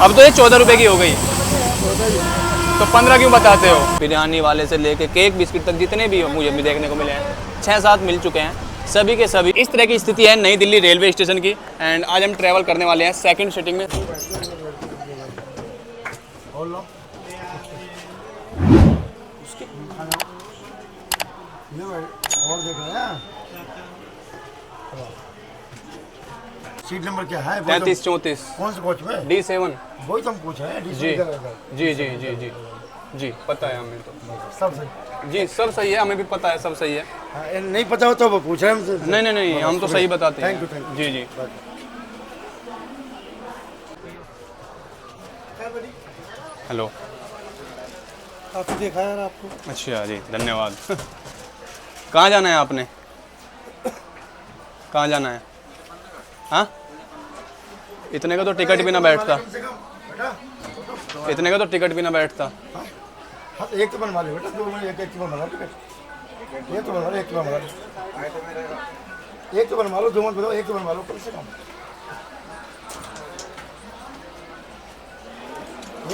अब तो ये 14 रुपए की हो गई, तो 15 क्यों बताते हो? बिरयानी वाले से लेके केक बिस्किट तक जितने भी मुझे भी देखने को मिले हैं 6-7 मिल चुके हैं, सभी के सभी। इस तरह की स्थिति है नई दिल्ली रेलवे स्टेशन की। एंड आज हम ट्रैवल करने वाले हैं सेकंड सिटिंग में। और देख रहे हैं सीट नंबर क्या है? 33-34। कौन से कोच में? D7। वही तो हम पूछ रहे हैं। जी जी जी जी जी जी पता है हमें तो सब सही। जी सब सही है, हमें भी पता है सब सही है। हाँ, नहीं पता हो तो वो पूछ रहे हैं हमसे। नहीं नहीं नहीं, हम तो सही बताते हैं। Thank you. जी जी। हेलो, आपको देखा यार आपको। अच्छा जी, धन्यवाद। कहाँ जाना है आपने? कहाँ जाना है? हाँ, इतने का तो टिकट भी ना बैठता, इतने का तो टिकट भी ना बैठता। हाँ, एक तो बनवा ले बेटा, दो में एक तो बनवा लो टिकट। एक तो बनवा लो, एक तो बनवा लो, एक तो बनवा लो, दो मत बताओ, एक तो बनवा लो कम से कम।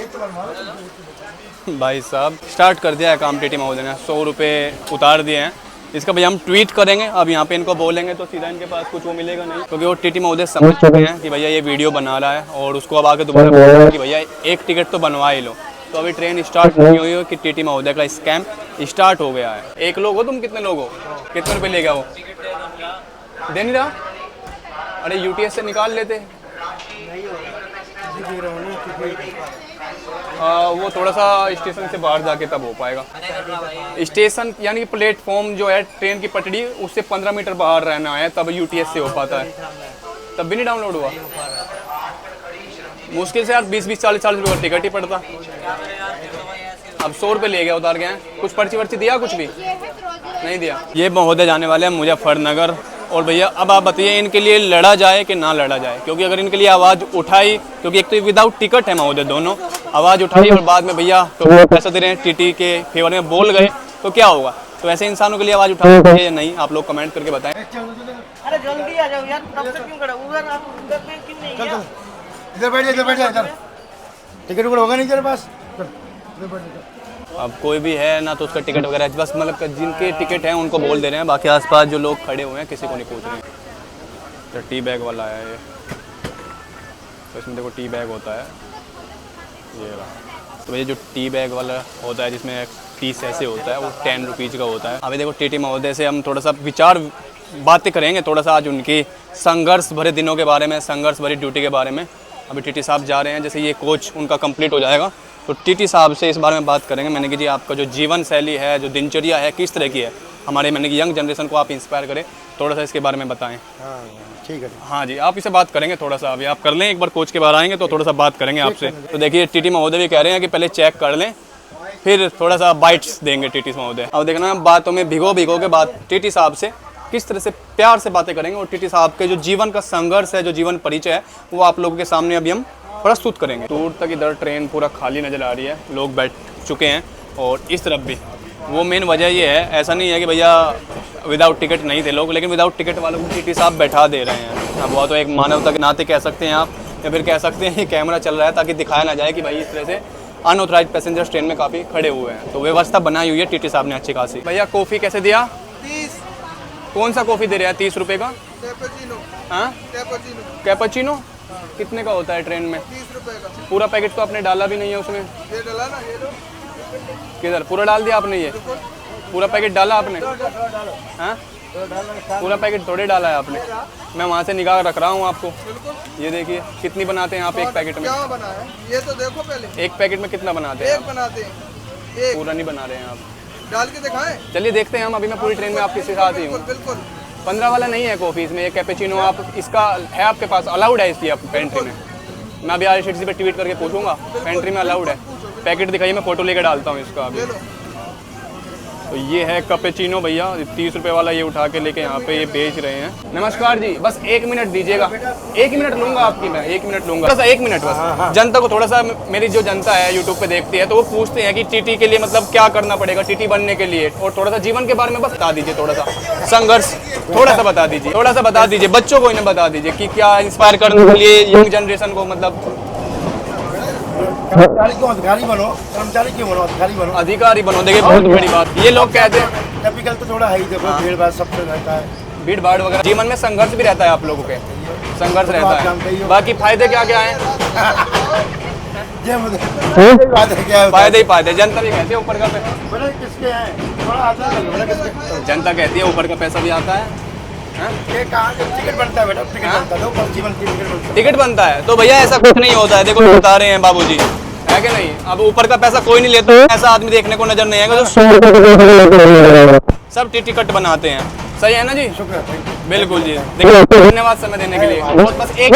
एक तो बनवा लो। भाई साहब स्टार्ट कर दिया है काम टीटी महोदय ने, 100 रुपये उतार दिए हैं। इसका भैया हम ट्वीट करेंगे, अब यहाँ पे इनको बोलेंगे तो सीधा इनके पास कुछ वो मिलेगा नहीं, क्योंकि वो टीटी महोदय समझ चुके हैं कि भैया ये वीडियो बना रहा है और उसको अब आके दोबारा बोलेंगे कि भैया एक टिकट तो बनवा ही लो। तो अभी ट्रेन स्टार्ट नहीं हुई हो कि टीटी महोदय का स्कैम स्टार्ट हो गया है। एक लोग हो तुम, कितने लोग हो? कितने रुपये ले गया वो? दे नहीं रहा? अरे UTS से निकाल लेते। वो थोड़ा सा स्टेशन से बाहर जाके तब हो पाएगा। स्टेशन यानी कि प्लेटफॉर्म जो है ट्रेन की पटड़ी, उससे 15 मीटर बाहर रहना है, तब UTS से हो पाता है। तब भी नहीं डाउनलोड हुआ? मुश्किल से यार 20-40 रुपये का टिकट ही पड़ता। अब 100 रुपये ले गया, उतार गए। कुछ पर्ची वर्ची दिया? कुछ भी नहीं दिया। ये महोदय जाने वाले हैं मुजफ्फरनगर। और भैया अब आप बताइए, इनके लिए लड़ा जाए कि ना लड़ा जाए? क्योंकि अगर इनके लिए आवाज़ उठाई, क्योंकि एक तो विदाउट टिकट है महोदय दोनों, आवाज़ उठाई और बाद में भैया तो वो पैसा दे रहे हैं टीटी के फेवर में बोल गए तो क्या होगा? तो ऐसे इंसानों के लिए आवाज़ उठानी चाहिए या नहीं? आप लोग कमेंट करके बताएं। अरे जल्दी आ जाओ यार, तब तक क्यों खड़ा? उधर आप उधर पे क्यों नहीं है? इधर बैठ जा, इधर बैठ जा, इधर टिकट वगैरह होगा नहीं तेरे पास? इधर बैठ जा। अब कोई भी है ना तो उसका टिकट वगैरह, बस मतलब जिनके टिकट हैं उनको बोल दे रहे हैं, बाकी आसपास जो लोग खड़े हुए हैं किसी को नहीं पूछ रहे। तो टी बैग वाला है ये, तो इसमें देखो टी बैग होता है ये रहा। तो ये जो टी बैग वाला होता है जिसमें पीस ऐसे होता है, वो 10 रुपीज़ का होता है। अभी देखो टीटी महोदय से हम थोड़ा सा विचार बातें करेंगे, थोड़ा सा आज उनकी संघर्ष भरे दिनों के बारे में, संघर्ष भरी ड्यूटी के बारे में। अभी टीटी साहब जा रहे हैं, जैसे ये कोच उनका कंप्लीट हो जाएगा तो टीटी साहब से इस बारे में बात करेंगे। मैंने कि जी आपका जो जीवन शैली है, जो दिनचर्या है, किस तरह की है, हमारे मैंने कि यंग जनरेशन को आप इंस्पायर करें, थोड़ा सा इसके बारे में बताएं। हाँ ठीक है। हाँ जी, आप इससे बात करेंगे थोड़ा सा, अभी आप कर लें एक बार, कोच के बाहर आएंगे तो थोड़ा सा बात करेंगे आपसे। तो देखिए टीटी महोदय भी कह रहे हैं कि पहले चेक कर लें फिर थोड़ा सा बाइट्स देंगे टीटी महोदय। अब देखना बातों में भिगो के बात टीटी साहब से किस तरह से प्यार से बातें करेंगे और टीटी साहब के जो जीवन का संघर्ष है, जो जीवन परिचय है, वो आप लोगों के सामने अभी हम प्रस्तुत करेंगे। दूर तक इधर ट्रेन पूरा खाली नज़र आ रही है, लोग बैठ चुके हैं और इस तरफ भी। वो मेन वजह ये है, ऐसा नहीं है कि भैया विदाउट टिकट नहीं थे लोग, लेकिन विदाउट टिकट वालों को टीटी साहब बैठा दे रहे हैं। अब वो तो एक मानवता के नाते कह सकते हैं आप, या फिर कह सकते हैं कैमरा चल रहा है ताकि दिखाया ना जाए कि भाई इस तरह से अनऑथराइज पैसेंजर्स ट्रेन में काफ़ी खड़े हुए हैं। तो व्यवस्था बनाई हुई है टीटी साहब ने अच्छी खासी। भैया कॉफ़ी कैसे दिया? 30। कौन सा कॉफ़ी दे रहे हैं 30 रुपये का? कैपेचिनो। हाँ कैपेचिनो कितने का होता है ट्रेन में? 30 रुपए का। पूरा पैकेट तो आपने डाला भी नहीं है उसमें। ये डाला ना, ये लो। किधर पूरा डाल दिया आपने? ये पूरा पैकेट डाला आपने? हाँ पूरा पैकेट थोड़े डाला है आपने, मैं वहाँ से निगाह रख रहा हूँ आपको। ये देखिए कितनी बनाते हैं आप एक पैकेट में? क्या बना है ये तो देखो पहले। एक पैकेट में कितना बनाते हैं? एक बनाते हैं, एक पूरा नहीं बना रहे हैं आप। डाल के दिखाएं। चलिए देखते हैं हम, अभी मैं पूरी ट्रेन में आपके साथ ही हूँ। बिल्कुल 15 वाला नहीं है कॉफ़ी इसमें, ये कैपेचिनो आप इसका है आपके पास, अलाउड है इसलिए आप पेंट्री में? मैं अभी IRCTC पे ट्वीट करके पूछूंगा, पेंट्री में अलाउड है। पैकेट दिखाइए, मैं फ़ोटो लेकर डालता हूँ इसका अभी। तो ये है कैपेचिनो भैया, 30 रुपये वाला ये उठा के लेके यहाँ पे ये बेच रहे हैं। नमस्कार जी, बस 1 मिनट दीजिएगा, 1 मिनट लूँगा आपकी, मैं 1 मिनट लूँगा, बस 1 मिनट बस। जनता को थोड़ा सा, मेरी जो जनता है यूट्यूब पे देखती है तो वो पूछते हैं कि टीटी के लिए मतलब क्या करना पड़ेगा टीटी बनने के लिए, और थोड़ा सा जीवन के बारे में बस बता दीजिए, थोड़ा सा संघर्ष थोड़ा सा बता दीजिए, थोड़ा सा बता दीजिए, बच्चों को इन्हें बता दीजिए कि क्या इंस्पायर करने के लिए यंग जनरेशन को, मतलब कर्मचारी क्यों अधिकारी बनो, कर्मचारी क्यों बनो, अधिकारी बनो। अधिकारी बनो, देखिए बहुत बड़ी बात। ये लोग कहते हैं टिपिकल तो थोड़ा है ही, देखो भीड़ भाड़ सबसे रहता है, भीड़ भाड़ वगैरह, जीवन में संघर्ष भी रहता है आप लोगों के, संघर्ष तो आप जानते ही रहता है। हो। बाकी फायदे क्या क्या हैं? ये मुझे बात है क्या है फायदे ही फायदे। जनता भी कहती है ऊपर का बोले किसके हैं, थोड़ा आता है बोले किसके, जनता कहती है ऊपर का पैसा भी आता है। हाँ? ये कहाँ से टिकट बनता है बेटा, टिकट बनता है, तो जीवन की टिकट बनता है। टिकट बनता है तो भैया ऐसा कुछ नहीं होता है, देखो बता रहे हैं बाबूजी, है कि नहीं। अब ऊपर का पैसा कोई नहीं लेता, ऐसा आदमी देखने को नजर नहीं आएगा जो सब टिकट बनाते हैं। सही है ना जी? शुक्रिया, थैंक यू। बिल्कुल जी, देखिए धन्यवाद समय देने के लिए। बस एक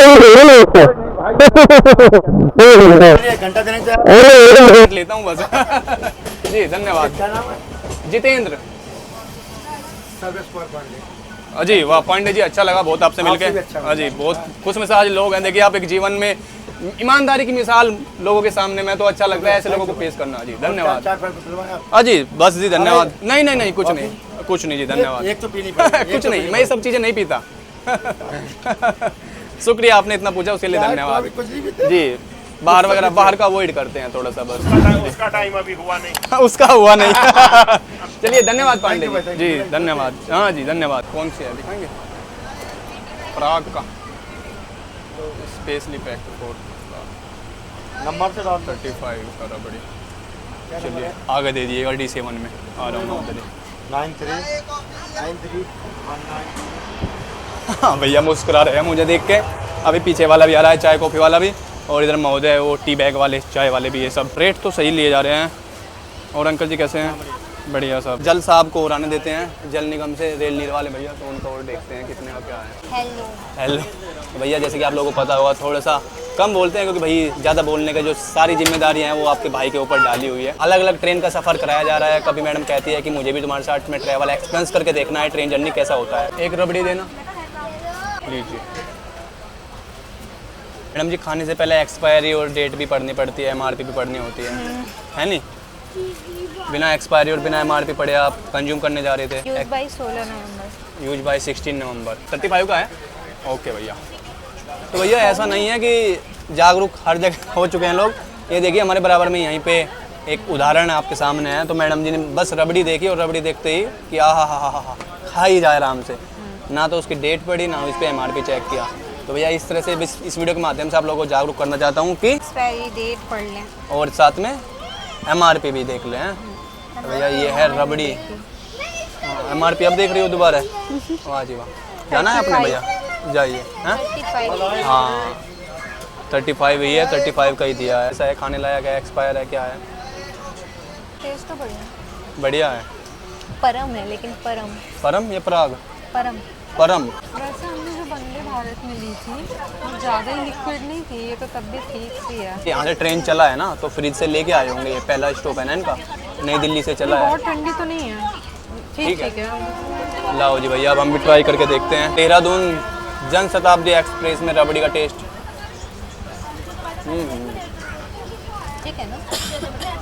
एक घंटा देने चाहिए। लेता हूँ बस जी, धन्यवाद। क्या नाम है? जितेंद्र सर्विस पर पांडे। अजी वाह पांडे जी, अच्छा लगा बहुत आपसे मिलके। आपसे भी अच्छा लगा। अजी बहुत खुश मिजाज लोग हैं। देखिए आप एक जीवन में ईमानदारी की मिसाल लोगों के सामने, मैं तो अच्छा लगता है ऐसे लोगों को पेश करना। जी धन्यवाद। चाय पर पिलवाएं आप? अजी बस जी धन्यवाद। नहीं नहीं नहीं कुछ नहीं, कुछ नहीं जी, धन्यवाद। एक तो पीनी पड़ेगी, कुछ नहीं, मैं ये सब चीजें नहीं पीता शुक्रिया, आपने इतना पूछा उसके लिए धन्यवाद कुछ नहीं पीते। जी। बाहर वगैरह बाहर का अवॉइड करते हैं थोड़ा सा बस। उसका टाइम अभी हुआ नहीं। उसका हुआ नहीं चलिए धन्यवाद Pandey Thank you, ji. thank ji you। धन्यवाद। हाँ जी धन्यवाद। कौन सी है दिखाएंगे? प्राग का स्पेशली पैक्ड फॉर नंबर से डाल 35 का रबड़ी। चलिए आगे दे दिएगा D7 में। आ रहा हूँ उधर ही। 93 हाँ भैया मुस्कुरा रहे हैं मुझे देख के। अभी पीछे वाला भी आ रहा है, चाय कॉफ़ी वाला भी, और इधर महोदय वो टी बैग वाले चाय वाले भी। ये सब रेट तो सही लिए जा रहे हैं। और अंकल जी कैसे हैं? बढ़िया सब। जल साहब को उड़ाने देते हैं जल निगम से, रेल नीर वाले भैया, तो उनका और देखते हैं कितने का क्या है। हेलो। हेलो भैया, जैसे कि आप लोगों को पता होगा थोड़ा सा कम बोलते हैं, क्योंकि भाई ज़्यादा बोलने का जो सारी जिम्मेदारियां हैं वो आपके भाई के ऊपर डाली हुई है। अलग अलग ट्रेन का सफ़र कराया जा रहा है। कभी मैडम कहती है कि मुझे भी तुम्हारे साथ में ट्रैवल एक्सपीरियंस करके देखना है, ट्रेन जर्नी कैसा होता है। एक रबड़ी देना लीजिए। मैडम जी खाने से पहले एक्सपायरी और डेट भी पढ़नी पड़ती है, MRP भी पढ़नी होती है नहीं? बिना एक्सपायरी और बिना MRP पढ़े आप कंज्यूम करने जा रहे थे। Use by 16 November. Use by 16 नवंबर। 35 का है। ओके भैया। तो भैया ऐसा नहीं है कि जागरूक हर जगह हो चुके हैं लोग। ये देखिए हमारे बराबर में यहीं पे एक उदाहरण आपके सामने है। तो मैडम जी ने बस रबड़ी देखी और रबड़ी देखते ही कि हा खा ही जाए आराम से, ना तो उसकी डेट पढ़ी ना उस पर MRP चेक किया। तो भैया इस तरह से इस वीडियो के माध्यम से आप लोगों को जागरूक करना चाहता हूँ कि एक्सपायरी डेट पढ़ लें और साथ में MRP भी देख लें। तो भैया ये है रबड़ी। MRP अब देख रही हो दोबारा? वाह जी वाह। जाना है अपने भैया? जाइए। हाँ 35। हाँ 35 ही है, 35 का ही दिया है। ऐसा है खाने लायक है, एक्सपायर है, क्या है? टेस्ट तो बढ़िया। बढ़िया है। परम है, लेकिन परम परम या पराग? परम। परम। वैसे हमने जो वंदे भारत में ली थी वो ज़्यादा ही लिक्विड नहीं थी, ये तो तब भी ठीक सी है। यहाँ से ट्रेन चला है ना, तो फ्रिज से लेके आए होंगे। ये पहला स्टॉप है ना इनका, नई दिल्ली से चला है। बहुत ठंडी तो नहीं है, ठीक ठीक ठीक है। लाओ जी भैया, अब हम भी ट्राई करके देखते हैं। देहरादून जन शताब्दी एक्सप्रेस में रबड़ी का टेस्ट ठीक है ना?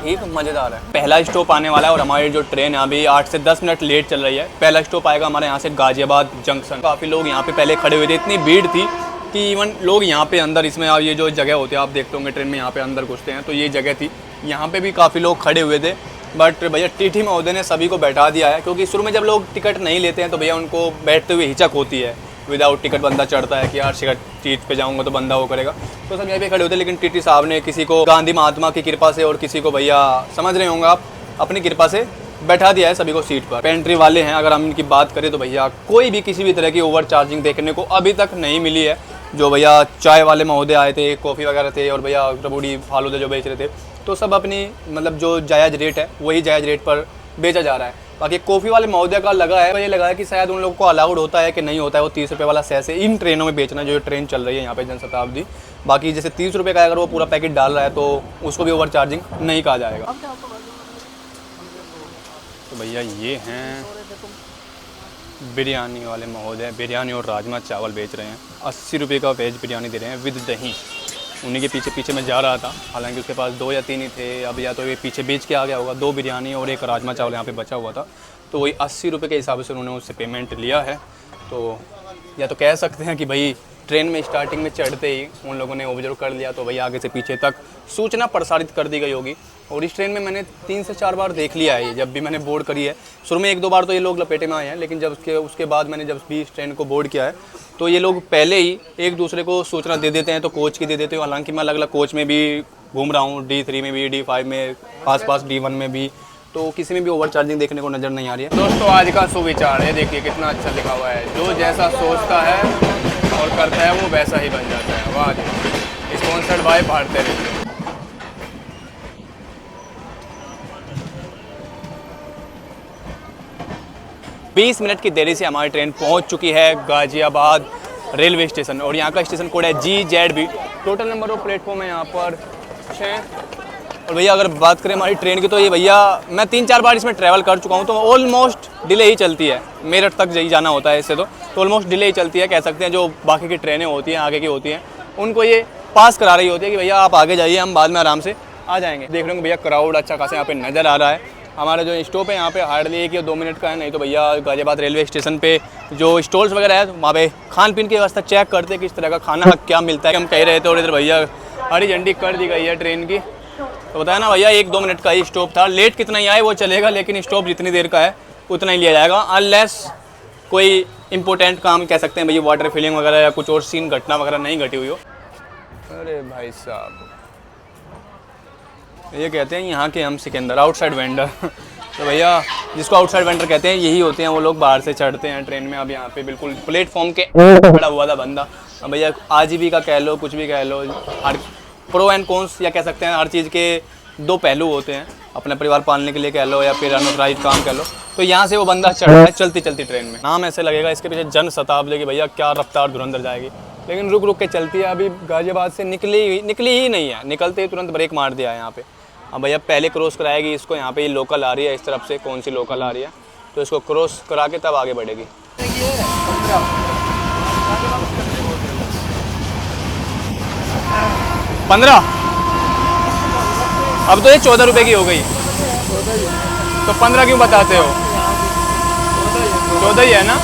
ठीक मज़ेदार है। पहला स्टॉप आने वाला है और हमारी जो ट्रेन है अभी 8 से 10 मिनट लेट चल रही है। पहला स्टॉप आएगा हमारे यहाँ से गाजियाबाद जंक्शन। काफ़ी लोग यहाँ पे पहले खड़े हुए थे, इतनी भीड़ थी कि इवन लोग यहाँ पे अंदर, इसमें आप ये जो जगह होती है आप देखते होंगे ट्रेन में, यहाँ पे अंदर घुसते हैं तो ये जगह थी, यहाँ पे भी काफ़ी लोग खड़े हुए थे। बट भैया TT महोदय ने सभी को बैठा दिया है, क्योंकि शुरू में जब लोग टिकट नहीं लेते हैं तो भैया उनको बैठते हुए हिचक होती है। विदाउट टिकट बंदा चढ़ता है कि यार सीट पे जाऊंगा तो बंदा वो करेगा, तो सब यहाँ पे खड़े होते हैं। लेकिन TT साहब ने किसी को गांधी महात्मा की कृपा से और किसी को भैया समझ रहे होंगे आप अपनी कृपा से बैठा दिया है सभी को सीट पर। पेंट्री वाले हैं, अगर हम इनकी बात करें तो भैया कोई भी किसी भी तरह की ओवर चार्जिंग देखने को अभी तक नहीं मिली है। जो भैया चाय वाले महोदय आए थे, कॉफ़ी वगैरह थे और भैया रबड़ी फालूदा जो बेच रहे थे, तो सब अपनी मतलब जो जायज़ रेट है वही जायज़ रेट पर बेचा जा रहा है। बाकी कॉफ़ी वाले महोदय का लगा है, ये लगा है कि शायद उन लोगों को अलाउड होता है कि नहीं होता है वो 30 रुपये वाला सैसे इन ट्रेनों में बेचना, जो ट्रेन चल रही है यहाँ पे जनशताब्दी। बाकी जैसे 30 रुपये का अगर वो पूरा पैकेट डाल रहा है तो उसको भी ओवर चार्जिंग नहीं कहा जाएगा। तो भैया ये हैं बिरयानी वाले महोदय, बिरयानी और राजमा चावल बेच रहे हैं। 80 रुपये का वेज बिरयानी दे रहे हैं विद दही। उन्हीं के पीछे पीछे मैं जा रहा था, हालांकि उसके पास 2 या 3 ही थे। अब या तो ये पीछे बेच के आ गया होगा, 2 बिरयानी और 1 राजमा चावल यहाँ पे बचा हुआ था, तो वही 80 रुपये के हिसाब से उन्होंने उससे पेमेंट लिया है। तो या तो कह सकते हैं कि भाई ट्रेन में स्टार्टिंग में चढ़ते ही उन लोगों ने ऑब्जर्व कर लिया, तो भैया आगे से पीछे तक सूचना प्रसारित कर दी गई होगी। और इस ट्रेन में मैंने 3 से 4 बार देख लिया है, जब भी मैंने बोर्ड करी है। शुरू में 1-2 बार तो ये लोग लपेटे में आए हैं, लेकिन जब उसके बाद मैंने जब भी इस ट्रेन को बोर्ड किया है तो ये लोग पहले ही एक दूसरे को सूचना दे देते हैं, तो कोच की दे देते हैं। हालांकि मैं अलग अलग कोच में भी घूम रहा हूँ, D3 में भी, D5 में, आसपास D1 में भी, तो किसी में भी ओवर चार्जिंग देखने को नज़र नहीं आ रही है। दोस्तों आज का सुविचार है, देखिए कितना अच्छा लिखा हुआ है, जो जैसा सोचता है और करता है वो वैसा ही बन जाता है। वाह जी, स्पॉन्सर्ड बाय भारतीय रेलवे। बीस मिनट की देरी से हमारी ट्रेन पहुंच चुकी है गाजियाबाद रेलवे स्टेशन, और यहाँ का स्टेशन कोड है GZB। Total number of platform है यहाँ पर 6। और भैया अगर बात करें हमारी ट्रेन की, तो ये भैया मैं 3-4 बार इसमें ट्रैवल कर चुका हूँ, तो ऑलमोस्ट डिले ही चलती है। मेरठ तक यही जाना होता है इससे, तो ऑलमोस्ट डिले ही चलती है, कह सकते हैं। जो बाकी की ट्रेनें होती हैं आगे की होती हैं, उनको ये पास करा रही होती है कि भैया आप आगे जाइए, हम बाद में आराम से आ जाएंगे। देख रहे हो भैया क्राउड अच्छा खासा यहाँ पे नज़र आ रहा है। हमारा जो स्टॉप है यहाँ पे हार्डली 1 या 2 मिनट का है, नहीं तो भैया गाजियाबाद रेलवे स्टेशन पे जो स्टॉल्स वगैरह है वहाँ पे खान पीन की व्यवस्था चेक करते हैं, किस तरह का खाना क्या मिलता है। हम कह रहे थे, और इधर भैया हरी झंडी कर दी गई है ट्रेन की, तो बताया ना भैया 1-2 मिनट का ही स्टॉप था। लेट कितना ही आए वो चलेगा, लेकिन स्टॉप जितनी देर का है उतना ही लिया जाएगा, अनलेस कोई इंपॉर्टेंट काम कह सकते हैं भैया, वाटर फिलिंग वगैरह या कुछ और सीन घटना वगैरह नहीं घटी हुई हो। अरे भाई साहब, ये कहते हैं यहाँ के हम सिकंदर, आउटसाइड वेंडर। तो भैया जिसको आउटसाइड वेंडर कहते हैं यही होते हैं वो लोग, बाहर से चढ़ते हैं ट्रेन में। अब यहाँ पे बिल्कुल प्लेटफॉर्म के खड़ा हुआ था बंदा। अब भैया आजीविका कह लो, कुछ भी कह लो, हर प्रो एंड कॉन्स या कह सकते हैं, हर चीज़ के 2 पहलू होते हैं, अपने परिवार पालने के लिए कह लो या फिर अनऑथराइज्ड काम कह लो। तो यहाँ से वो बंदा चढ़ रहा है चलती चलती ट्रेन में। नाम ऐसे लगेगा इसके पीछे जन शताब्दी की, भैया क्या रफ्तार धुरंधर जाएगी, लेकिन रुक रुक के चलती है। अभी गाजियाबाद से निकली ही नहीं है, निकलते ही तुरंत ब्रेक मार दिया है यहाँ पे। अब भैया पहले क्रॉस कराएगी इसको, यहाँ पे ये लोकल आ रही है इस तरफ से, कौन सी लोकल आ रही है, तो इसको क्रॉस करा के तब आगे बढ़ेगी। 15। अब तो ये 14 रुपये की हो गई, तो 15 क्यों बताते हो? 14 ही है ना?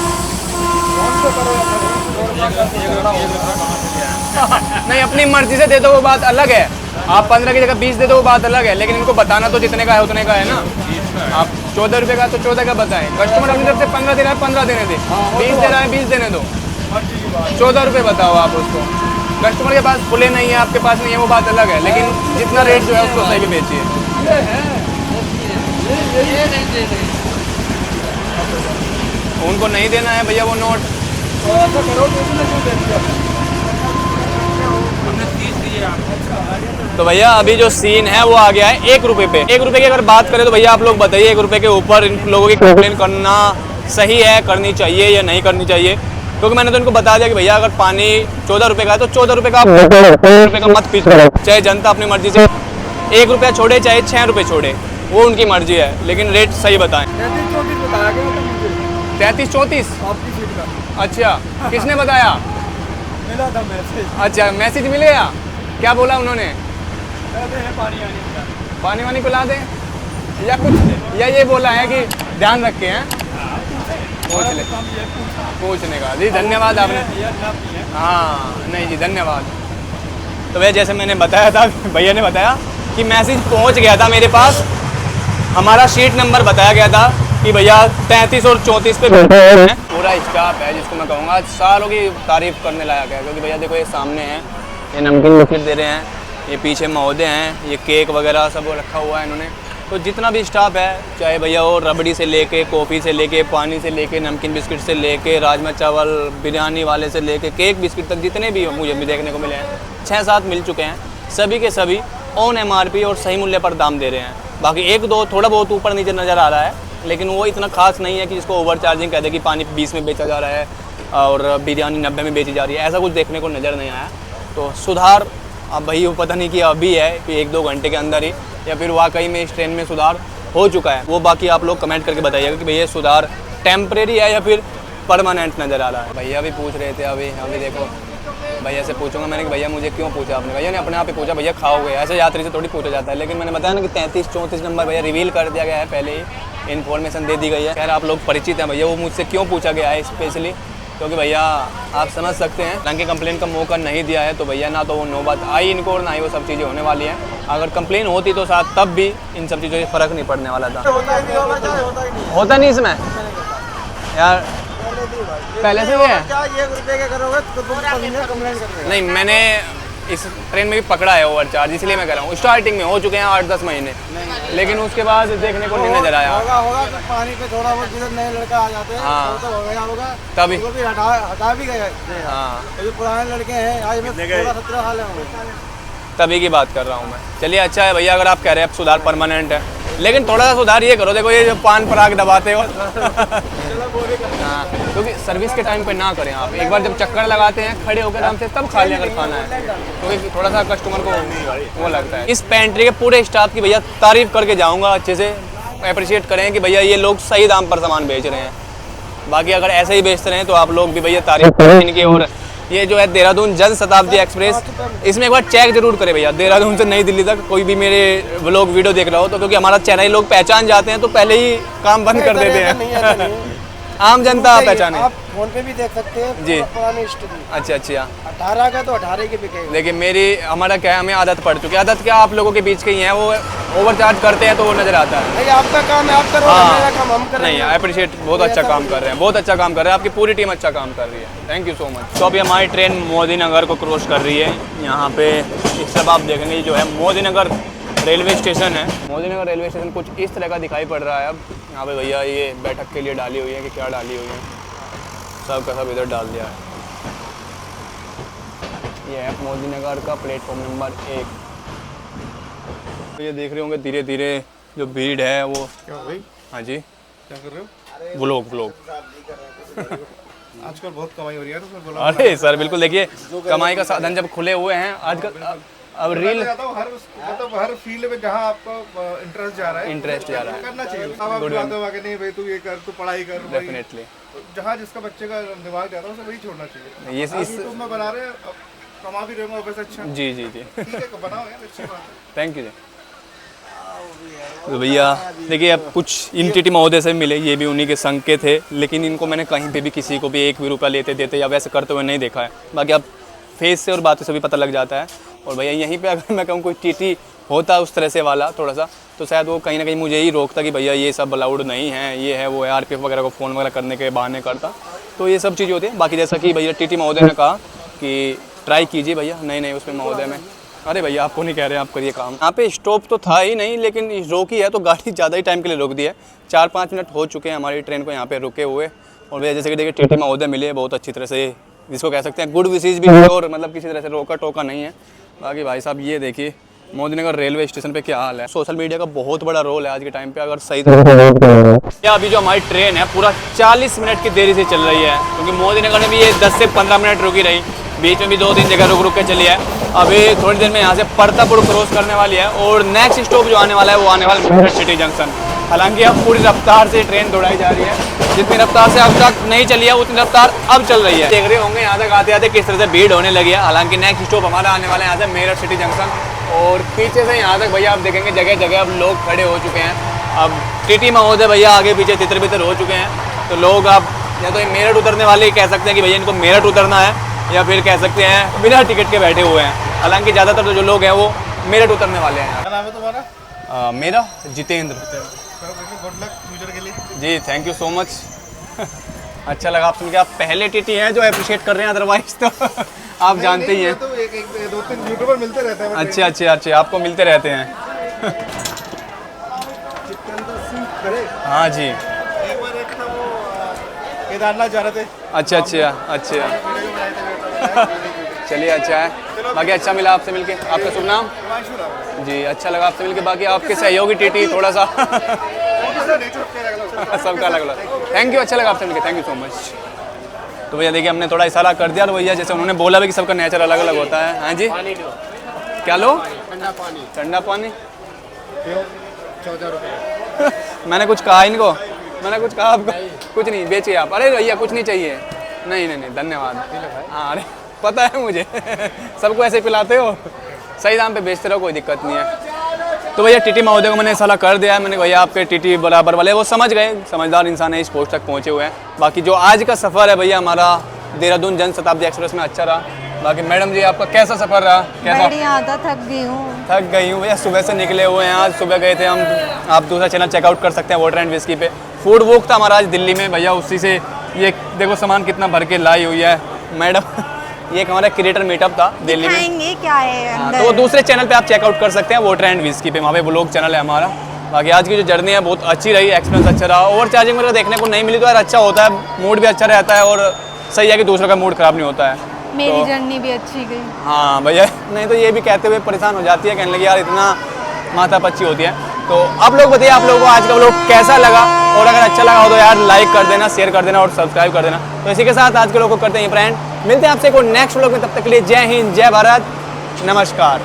नहीं, अपनी मर्जी से दे दो वो बात अलग है, आप 15 की जगह 20 दे दो वो बात अलग है, लेकिन इनको बताना तो जितने का है उतने का है ना। आप 14 रुपये का तो 14 का बताएं, कस्टमर अपनी तरफ से 15 दे रहा है 15 देने दे, 20 दे रहा है 20 देने दो, 14 रुपये बताओ आप उसको। कस्टमर के पास खुले नहीं है, आपके पास नहीं है, वो बात अलग है, लेकिन जितना रेट जो है उसको सही बेचिए। उनको नहीं देना है भैया वो नोट, तो भैया अभी जो सीन है वो आ गया है 1 रुपये पे। 1 रुपये की अगर बात करें तो भैया आप लोग बताइए, 1 रुपये के ऊपर इन लोगों की कंप्लेन करना सही है, करनी चाहिए या नहीं करनी चाहिए? क्योंकि मैंने तो इनको बता दिया कि भैया अगर पानी 14 रुपये का है तो 14 रुपये का आप 14 रुपये का मत पीछे, चाहे जनता अपनी मर्जी से 1 रुपया छोड़े चाहे 6 रुपये छोड़े, वो उनकी मर्जी है, लेकिन रेट सही बताएं। 33-34 अच्छा, किसने बताया? मिला था मैसेज। अच्छा, मैसेज मिले या क्या बोला उन्होंने? पानी वानी पिला दें या कुछ, या ये बोला है कि ध्यान रखे हैं पूछने का? जी धन्यवाद आपने, हाँ नहीं जी धन्यवाद। तो भैया जैसे मैंने बताया था, भैया ने बताया कि मैसेज पहुंच गया था मेरे पास, हमारा सीट नंबर बताया गया था कि भैया 33 और 34 पे पूरा स्टाफ है, जिसको मैं कहूँगा सालों की तारीफ करने लायक है। क्योंकि भैया देखो ये सामने हैं, ये नमकीन बिस्किट दे रहे हैं, ये पीछे महोदय हैं, ये केक वगैरह सब रखा हुआ है इन्होंने। तो जितना भी स्टाफ है, चाहे भैया वो रबड़ी से लेके, कॉफ़ी से लेके, पानी से लेके, नमकीन बिस्किट से लेके, राजमा चावल, बिरयानी वाले से लेके, केक बिस्किट तक, जितने भी मुझे भी देखने को मिले हैं 6-7 मिल चुके हैं, सभी के सभी ऑन MRP और सही मूल्य पर दाम दे रहे हैं। बाकी 1-2 थोड़ा बहुत ऊपर नीचे नज़र आ रहा है, लेकिन वो इतना खास नहीं है कि जिसको ओवर चार्जिंग कह दे कि पानी 20 में बेचा जा रहा है और बिरयानी 90 में बेची जा रही है, ऐसा कुछ देखने को नज़र नहीं आया। तो सुधार अब भाई वो पता नहीं कि अभी है कि 1-2 घंटे के अंदर ही, या फिर वाकई में इस ट्रेन में सुधार हो चुका है, वो बाकी आप लोग कमेंट करके बताइएगा कि भैया सुधार टेम्परेरी है या फिर परमानेंट नज़र आ रहा है। भैया भी पूछ रहे थे अभी देखो, भैया से पूछूंगा मैंने कि भैया मुझे क्यों पूछा आपने? भैया ने अपने आप ही पूछा, भैया खाओगे? ऐसे यात्री से थोड़ी पूछा जाता है, लेकिन मैंने बताया ना कि 33-34 नंबर भैया रिवील कर दिया गया है, पहले ही इन्फॉर्मेशन दे दी गई है। खैर आप लोग परिचित हैं भैया, वो मुझसे क्यों पूछा गया है स्पेशली, क्योंकि भैया आप समझ सकते हैं, हालांकि कंप्लेन का मौका नहीं दिया है तो भैया ना तो वो नौबत आई इनको और ना ही वो सब चीज़ें होने वाली हैं। अगर कंप्लेन होती तो साथ तब भी इन सब चीज़ों से फ़र्क नहीं पड़ने वाला था। होता नहीं इसमें यार, पहले से ही है। नहीं, मैंने इस ट्रेन में भी पकड़ा है ओवर चार्ज, इसलिए मैं कह रहा हूँ। स्टार्टिंग में हो चुके हैं 8-10 महीने, लेकिन उसके बाद देखने को नहीं नजर आया। होगा तो पानी पे थोड़ा बहुत जिधर नए लड़का आ जाते हैं हाँ। तो हो गया होगा, तभी वो भी हटा भी गए। हाँ, जो पुराने लड़के हैं आज में 16-17 साल है, तभी की बात कर रहा हूँ मैं। चलिए अच्छा है भैया, अगर आप कह रहे हैं अब सुधार परमानेंट है, लेकिन थोड़ा सा सुधार ये करो, देखो ये जो पान पराग दबाते हो हाँ, क्योंकि सर्विस के टाइम पे ना करें आप। एक बार जब चक्कर लगाते हैं खड़े होकर आराम से तब खा लें अगर खाना है, क्योंकि थोड़ा सा कस्टमर को वो लगता है। इस पेंट्री के पूरे स्टाफ की भैया तारीफ करके जाऊँगा, अच्छे से अप्रिशिएट करें कि भैया ये लोग सही दाम पर सामान बेच रहे हैं। बाकी अगर ऐसे ही बेचते रहें तो आप लोग भी भैया तारीफ करें इनकी। और ये जो है देहरादून जन शताब्दी एक्सप्रेस, इसमें एक बार चेक जरूर करें भैया, देहरादून से नई दिल्ली तक कोई भी मेरे व्लॉग वीडियो देख रहा हो तो, क्योंकि हमारा चैनल लोग पहचान जाते हैं तो पहले ही काम बंद कर देते हैं। आम जनता पहचाने। आप फोन पे भी देख सकते हैं जी। पुरानी हिस्ट्री। अच्छा अच्छा, 18 का तो 18 के बिकेगा। देखिए मेरी हमारा क्या है, हमें आदत पड़ चुकी है। आदत क्या आप लोगों के बीच की ही है, वो ओवर चार्ज करते हैं तो वो नजर आता है। नहीं, आपका काम है, आप करो, मेरा काम हम करेंगे। नहीं, अप्रिशिएट, बहुत अच्छा काम कर रहे हैं, बहुत अच्छा काम कर रहे हैं, आपकी पूरी टीम अच्छा काम कर रही है। Thank you so much. तो अभी हमारी ट्रेन मोदी नगर को क्रॉस कर रही है। यहाँ पे इस सब आप देखेंगे जो है मोदी नगर रेलवे स्टेशन है। मोदी नगर रेलवे स्टेशन कुछ इस तरह का दिखाई पड़ रहा है अब। यहाँ पे भैया ये बैठक के लिए डाली हुई है कि क्या डाली हुई है, सब का सब इधर डाल दिया है। ये है मोदी नगर का प्लेटफॉर्म नंबर 1। तो ये देख रहे होंगे धीरे धीरे जो भीड़ है वो। क्या भाई, हाँ जी, क्या कर रहे हो? व्लॉग आजकल बहुत कमाई हो रही है तो फिर बोला। अरे सर बिल्कुल, देखिए कमाई का साधन जब खुले हुए हैं आजकल। अब रील हर फील्ड में जहाँ आपका इंटरेस्ट जा रहा है, इंटरेस्ट जा रहा है, करना चाहिए। अब आप बातों आगे नहीं भाई तू ये कर, तू पढ़ाई कर, डेफिनेटली जहाँ जिसका बच्चे का दिमाग जा रहा है उसे वही छोड़ना चाहिए। ये इस यूट्यूब में बना रहे हैं, कमा भी रहे हो, अच्छा जी जी जी, ठीक है, बनाओ यार, अच्छी बात है। थैंक यू जी। तो भैया देखिए अब कुछ इन टीटी महोदय से मिले, ये भी उन्हीं के संग के थे, लेकिन इनको मैंने कहीं पे भी किसी को भी 1 भी रुपया लेते देते या वैसे करते हुए नहीं देखा है। बाकी अब फेस से और बातों से भी पता लग जाता है। और भैया यहीं पे अगर मैं कहूँ कोई टीटी होता उस तरह से वाला थोड़ा सा, तो शायद वो कहीं ना कहीं मुझे ही रोकता कि भैया ये सब अलाउड नहीं है, ये है वो है, आरपीएफ वगैरह को फ़ोन वगैरह करने के बहाने करता। तो ये सब चीज़ें होती हैं। बाकी जैसा कि भैया टीटी महोदय ने कहा कि ट्राई कीजिए भैया, नए उसमें महोदय में। अरे भैया आपको नहीं कह रहे, आप करिए काम। यहाँ पे स्टॉप तो था ही नहीं, लेकिन रोकी है तो गाड़ी ज़्यादा ही टाइम के लिए रोक दी है। 4-5 मिनट हो चुके हैं हमारी ट्रेन को यहाँ पे रुके हुए। और भैया जैसे कि देखिए टीटी महोदय मिले बहुत अच्छी तरह से, जिसको कह सकते हैं गुड विशेष भी है, और मतलब किसी तरह से रोका टोका नहीं है। बाकी भाई साहब ये देखिए मोदी नगर रेलवे स्टेशन पे क्या हाल है। सोशल मीडिया का बहुत बड़ा रोल है आज के टाइम पे, अगर सही तरह। अभी जो हमारी ट्रेन है पूरा 40 मिनट की देरी से चल रही है, क्योंकि मोदी नगर में भी ये 10 से 15 मिनट रुकी रही, बीच में भी 2-3 जगह रुक के चली है। अभी थोड़ी देर में यहाँ से परतापुर क्रॉस करने वाली है, और नेक्स्ट स्टॉप जो आने वाला है वो आने वाला है मेरठ सिटी जंक्शन। हालांकि अब पूरी रफ्तार से ट्रेन दौड़ाई जा रही है, जितनी रफ्तार से अब तक नहीं चली है उतनी रफ्तार अब चल रही है। देख रहे होंगे यहाँ तक आते आते किस तरह से भीड़ होने लगी है। हालांकि नेक्स्ट स्टॉप हमारा आने वाला है यहाँ से मेरठ सिटी जंक्शन, और पीछे से यहाँ तक भैया आप देखेंगे जगह जगह अब लोग खड़े हो चुके हैं। अब टीटी महोदय भैया आगे पीछे तितर बितर हो चुके हैं, तो लोग अब या तो मेरठ उतरने वाले कह सकते हैं कि भैया इनको मेरठ उतरना है, या फिर कह सकते हैं बिना टिकट के बैठे हुए हैं। हालांकि ज़्यादातर तो जो लोग हैं वो मेरठ उतरने वाले हैं। क्या नाम है तुम्हारा? मेरा जितेंद्र। गुड लक फ्यूचर के लिए। जी थैंक यू सो मच। अच्छा लगा आप सुन के, आप पहले टीटी हैं जो अप्रिशिएट कर रहे हैं, अदरवाइज तो आप जानते ही हैं। तो एक 2-3 यूट्यूबर मिलते रहते हैं। अच्छा आपको मिलते रहते हैं। हाँ जी, एक बार एक था वो केदारनाथ जा रहे थे। अच्छा चलिए अच्छा है। बाकी अच्छा मिला आपसे मिलके। आपका शुभ नाम? जी अच्छा लगा आपसे मिलके। बाकी आपके सहयोगी टीटी थोड़ा सा सबका अलग अलग। थैंक यू, अच्छा लगा आपसे मिलके, थैंक यू सो मच। तो भैया देखिए हमने थोड़ा इशारा कर दिया, तो भैया जैसे उन्होंने बोला भी कि सबका नेचर अलग अलग होता है। हाँ जी, क्या लो? ठंडा पानी 14 रुपये। मैंने कुछ कहा इनको, मैंने कुछ कहा आपको? कुछ नहीं, बेचिए आप। अरे भैया कुछ नहीं चाहिए। नहीं धन्यवाद। हाँ अरे पता है मुझे सबको ऐसे पिलाते हो, सही दाम पे बेचते रहो, कोई दिक्कत नहीं है। तो भैया टीटी महोदय को मैंने सलाह कर दिया है, मैंने भैया आपके टीटी बराबर वाले वो समझ गए, समझदार इंसान है, इस पोस्ट तक पहुँचे हुए हैं। बाकी जो आज का सफ़र है भैया हमारा देहरादून जन शताब्दी एक्सप्रेस में अच्छा रहा। बाकी मैडम जी आपका कैसा सफ़र रहा? कैसा? बढ़िया था, थक गई हूँ। थक गई हूँ भैया, सुबह से निकले हुए हैं, आज सुबह गए थे हम। आप दूसरा चैनल चेकआउट कर सकते हैं वाटर एंड विस्की पे। फूड वॉक था हमारा आज दिल्ली में भैया, उसी से ये देखो सामान कितना भर के लाई हुई है मैडम। ये एक हमारा क्रिएटर मीटअप था दिल्ली में। दिखाएंगे क्या है हाँ, अंदर। तो वो दूसरे चैनल पे आप चेकआउट कर सकते हैं वाटर एंड विस्की पे, वहाँ पे ब्लॉग चैनल है हमारा। बाकी आज की जो जर्नी है बहुत अच्छी रही, एक्सपीरियंस अच्छा रहा। ओवर चार्जिंग वगैरह देखने को नहीं मिली तो यार अच्छा होता है, मूड भी अच्छा रहता है और सही है कि दूसरों का मूड ख़राब नहीं होता है। मेरी जर्नी भी अच्छी गई। हाँ भैया, नहीं तो ये भी कहते हुए परेशान हो जाती है, कहने लगी यार इतना माथा पच्ची होती है। तो आप लोग बताइए आप लोगों को आज का व्लॉग कैसा लगा, और अगर अच्छा लगा हो तो यार लाइक कर देना, शेयर कर देना और सब्सक्राइब कर देना। तो इसी के साथ आज के व्लॉग को करते हैं फ्रेंड, मिलते हैं आपसे कोई नेक्स्ट व्लॉग में, तब तक के लिए जय हिंद, जय भारत, नमस्कार।